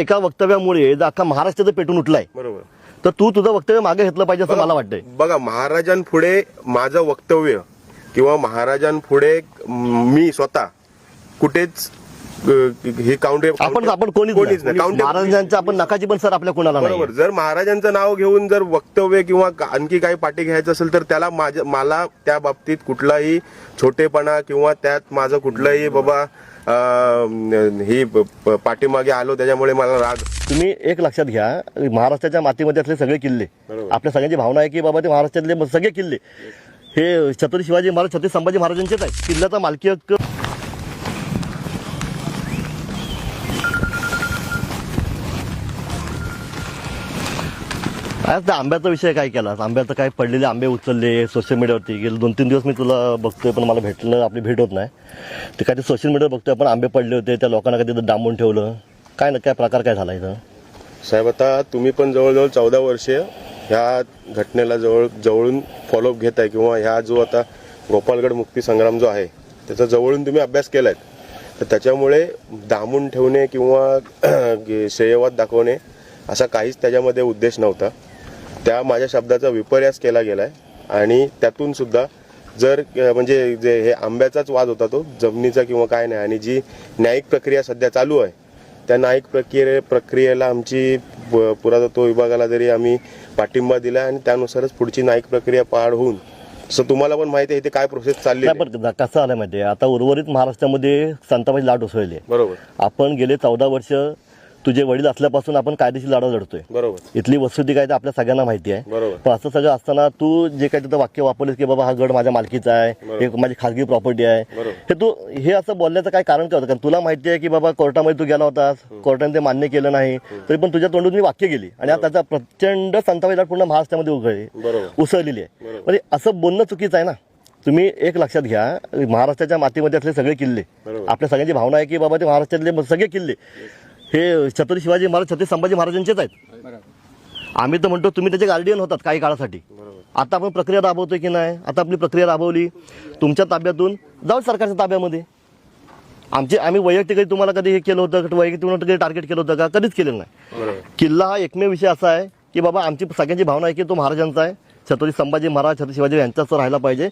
एका वक्तव्यामुळे अख्खा महाराष्ट्राचं पेटून उठलाय. बरोबर. तर तू तुझं वक्तव्य मागे घेतलं पाहिजे असं मला वाटतंय. बघा, महाराजांपुढे माझं वक्तव्य किंवा महाराजांपुढे मी स्वतः कुठेच हे आपण कोणीच नाही. महाराजांच्या आपण नकाची पण सर आपल्या कोणाला नाही. बरोबर. जर महाराजांचं नाव घेऊन जर वक्तव्य किंवा आणखी काही पाठी घ्यायचं असेल तर त्याला मला त्या बाबतीत कुठलाही छोटेपणा किंवा त्यात माझं कुठलंही बाबा ही पाठीमागे आलो त्याच्यामुळे मला राग. तुम्ही एक लक्षात घ्या, महाराष्ट्राच्या मातीमध्ये असले सगळे किल्ले, आपल्या सगळ्यांची भावना आहे की बाबा ते महाराष्ट्रातले सगळे किल्ले हे छत्रपती शिवाजी महाराज, छत्रपती संभाजी महाराजांचेच आहेत. किल्ल्याचा मालकी हक्क आज त्या आंब्याचा विषय काय केला. आंब्याचं काय पडलेले आंबे उचलले सोशल मीडियावरती. गेले 2-3 दिवस मी तुला बघतोय पण मला भेटलं, आपली भेट होत नाही. ते काय ते सोशल मीडियावर बघतोय आपण, आंबे पडले होते त्या लोकांना कधी डांबून ठेवलं. काय ना काय प्रकार काय झाला इथं साहेब. आता तुम्ही पण जवळजवळ 14 वर्षे ह्या घटनेला जवळून फॉलोअप घेताय किंवा ह्या जो आता गोपालगड मुक्ती संग्राम जो आहे त्याचा जवळून तुम्ही अभ्यास केलाय. तर त्याच्यामुळे डांबून ठेवणे किंवा श्रेयवाद दाखवणे असा काहीच त्याच्यामध्ये उद्देश नव्हता. त्या माझ्या शब्दाचा विपर्यास केला गेलाय आणि त्यातून सुद्धा जर म्हणजे जे हे आंब्याचाच वाद होता तो जमिनीचा किंवा काय नाही. आणि जी न्यायिक प्रक्रिया सध्या चालू आहे त्या न्यायिक प्रक्रियेला आमची पुरातत्व विभागाला जरी आम्ही पाठिंबा दिला आणि त्यानुसारच पुढची न्यायिक प्रक्रिया पार होऊन, असं तुम्हाला पण माहिती आहे इथे काय प्रोसेस चालली आहे. पण कसं आलं माहिती आहे, आता उर्वरित महाराष्ट्रामध्ये संतांची लाट उसळली. बरोबर. आपण गेले 14 वर्ष तुझे वडील असल्यापासून आपण कायदेशीर लढा लढतोय. बरोबर. इथली वस्तुस्थिती काय ते आपल्या सगळ्यांना माहिती आहे. बरोबर. पण असं सगळं असताना तू जे काही तिथं वाक्य वापरलेस की बाबा हा गड माझ्या मालकीचा आहे, हे माझी खासगी प्रॉपर्टी आहे, हे तू हे असं बोलण्याचं काय कारण काय होतं. कारण तुला माहिती आहे की बाबा कोर्टामध्ये तू गेला होतास, कोर्टाने ते मान्य केलं नाही, तरी पण तुझ्या तोंडून वाक्य गेली आणि आता त्याचा प्रचंड संतांची लाट पूर्ण महाराष्ट्रामध्ये उसळलेली आहे. म्हणजे असं बोलणं चुकीचं आहे ना. तुम्ही एक लक्षात घ्या, महाराष्ट्राच्या मातीमध्ये असले सगळे किल्ले, आपल्या सगळ्यांची भावना आहे की बाबा ते महाराष्ट्रातले सगळे किल्ले हे छत्रपती शिवाजी महाराज, छत्रपती संभाजी महाराजांचेच आहेत. आम्ही तर म्हणतो तुम्ही त्याचे गार्डियन होतात काही काळासाठी. आता आपण प्रक्रिया राबवतोय की नाही. आता आपली प्रक्रिया राबवली, तुमच्या ताब्यातून जाऊ सरकारच्या ताब्यामध्ये. आम्ही वैयक्तिक तुम्हाला कधी हे केलं होतं, वैयक्तिक टार्गेट केलं होतं का? कधीच केलेलं नाही. किल्ला हा एकमेव विषय असा आहे की बाबा आमची सगळ्यांची भावना आहे की तो महाराजांचा आहे, छत्रपती संभाजी महाराज, छत्रपती शिवाजी यांचाच राहायला पाहिजे.